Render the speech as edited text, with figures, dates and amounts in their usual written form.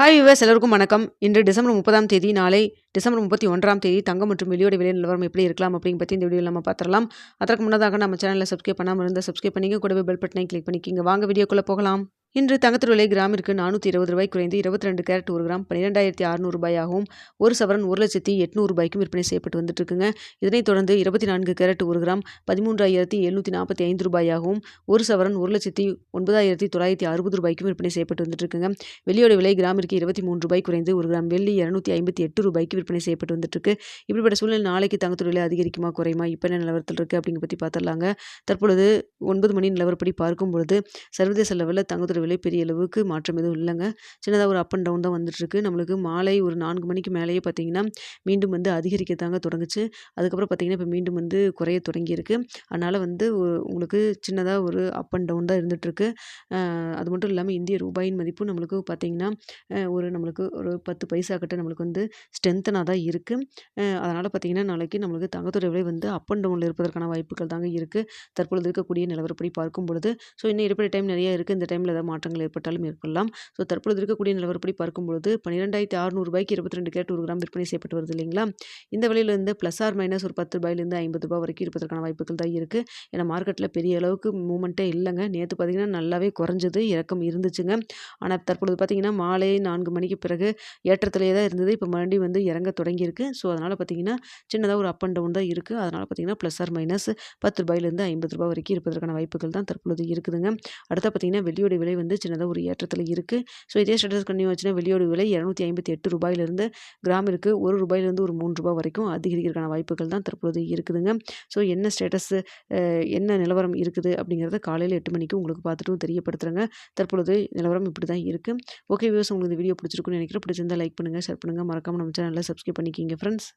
Hi viewers எல்லாருக்கும் வணக்கம். இன்று டிசம்பர் 30ஆம் தேதி, நாளை டிசம்பர் 31ஆம் தேதி தங்கம் மற்றும் வெள்ளியோட விலை நிலவரம் எப்படி இருக்கலாம் அப்படிங்க பற்றி இந்த வீடியோவில் நம்ம பார்த்துடலாம். அதற்கு முன்னதாக நம்ம சேனலை சப்ஸ்கிரைப் பண்ணாமல் இருந்தால் சப்ஸ்கிரைப் பண்ணிங்க, கூடவே பெல் பட்டனை கிளிக் பண்ணிக்கிங்க. வாங்க வீடியோக்குள்ளே போகலாம். இன்று தங்கத்தின் விலை கிராமிற்கு 420 ரூபாய் குறைந்து 22 கேரட் 1 கிராம் 12,600 ரூபாயாகவும், ஒரு சவரன் 1,08,800 ரூபாய்க்கும் விற்பனை செய்யப்பட்டு வந்துட்டு இருக்குங்க. இதனைத் தொடர்ந்து 24 கேரட் 1 கிராம் 13,745 ரூபாயாகவும், ஒரு சவரன் 1,09,960 ரூபாய்க்கும் விற்பனை செய்யப்பட்டு வந்துட்டு இருக்குங்க. வெள்ளியோட விலை கிராமிற்கு 23 ரூபாய் குறைந்து 1 கிராம் வெள்ளி 258 ரூபாய்க்கு விற்பனை செய்யப்பட்டு வந்துட்டு இருக்கு. இப்படிப்பட்ட சூழ்நிலை நாளைக்கு தங்கத்தோட விலை அதிகரிக்குமா குறையுமா, இப்போ என்ன நிலவரத்தில் இருக்குது அப்படிங்க பற்றி பார்த்துடலாங்க. தற்பொழுது 9 மணி நிலவரப்படி பார்க்கும் பொழுது சர்வதேச லெவலில் தங்கத்தோட விலை பெரிய அளவுக்கு மாற்றம் எதுவும் இல்லைங்க. சின்னதாக ஒரு அப் அண்ட் டவுன் தான் வந்துட்டுருக்கு. நம்மளுக்கு மாலை ஒரு 4 மணிக்கு மேலேயே பார்த்தீங்கன்னா மீண்டும் அதிகரிக்க தாங்க தொடங்குச்சு. அதுக்கப்புறம் பார்த்தீங்கன்னா இப்போ மீண்டும் குறைய தொடங்கியிருக்கு. அதனால் உங்களுக்கு சின்னதாக ஒரு அப் அண்ட் டவுன் தான் இருந்துகிட்ருக்கு. அது மட்டும் இல்லாமல் இந்திய ரூபாயின் மதிப்பு நம்மளுக்கு பார்த்தீங்கன்னா நம்மளுக்கு ஒரு 10 பைசா கிட்ட நம்மளுக்கு ஸ்ட்ரென்த்தனாக தான் இருக்குது. அதனால் பார்த்தீங்கன்னா நாளைக்கு நம்மளுக்கு தங்கத்தோட விலை அப் அண்ட் டவுனில் இருப்பதற்கான வாய்ப்புகள் தாங்க இருக்குது. தற்பொழுது இருக்கக்கூடிய நிலவரப்படி பார்க்கும் பொழுது இன்னும் இருப்பது டைம் நிறைய இருக்குது. இந்த டைமில் ஏதாவது மாற்றங்கள் ஏற்பட்டாலும் ஏற்படலாம். தற்பொழுது இருக்கக்கூடிய நிலவரப்படி பார்க்கும்பொழுது 12,600 ரூபாய்க்கு 22 கேரட் 1 கிராம் விற்பனை செய்யப்பட்டு வருது இல்லைங்களா. இந்த விலையிலிருந்து ப்ளஸ் ஆர் மைனஸ் ஒரு 10 ரூபாயிலிருந்து 50 ரூபாய் வரைக்கும் இருப்பதற்கான வாய்ப்புகள் தான் இருக்குது. ஏன்னா மார்க்கெட்டில் பெரிய அளவுக்கு மூவ்மெண்ட்டே இல்லைங்க. நேற்று பார்த்தீங்கன்னா நல்லாவே குறைஞ்சது, இறக்கம் இருந்துச்சுங்க. ஆனால் தற்பொழுது பார்த்தீங்கன்னா மாலை 4 மணிக்கு பிறகு ஏற்றத்திலே தான் இருந்தது. இப்போ மறுபடியும் இறங்க தொடங்கியிருக்கு. அதனால் பார்த்தீங்கன்னா சின்னதாக ஒரு அப் அண்ட் டவுன் தான் இருக்குது. அதனால் பார்த்தீங்கன்னா ப்ளஸ் ஆர் மைனஸ் 10 ரூபாயிலிருந்து 50 ரூபாய் வரைக்கும் இருப்பதற்கான வாய்ப்புகள் தான் தற்பொழுது இருக்குதுங்க. அடுத்த பார்த்தீங்கன்னா வெள்ளியோட விலை சின்னதாக ஒரு ஏற்றத்தில் இருக்குது. இதே ஸ்டேட்டஸ் கண்டினியூ ஆச்சுன்னா வெள்ளியோட விலை 258 ரூபாயிலிருந்து கிராமிற்கு 1 ரூபாயிலிருந்து ஒரு 3 ரூபாய் வரைக்கும் அதிகரிக்கிறதுக்கான வாய்ப்புகள் தான் தற்பொழுது இருக்குதுங்க. என்ன ஸ்டேட்டஸ், என்ன நிலவரம் இருக்குது அப்படிங்கிறத காலையில் 8 மணிக்கு உங்களுக்கு பார்த்துட்டும் தெரியப்படுத்துகிறேங்க. தற்பொழுது நிலவரம் இப்படி தான் இருக்குது. ஓகே வியூவர்ஸ், உங்களுக்கு இந்த வீடியோ பிடிச்சிருக்குன்னு நினைக்கிறேன். பிடிச்சிருந்தா லைக் பண்ணுங்கள், ஷேர் பண்ணுங்கள், மறக்காமல் நம்ம சேனலில் சப்ஸ்கிரைப் பண்ணிக்கிங்க ஃப்ரெண்ட்ஸ்.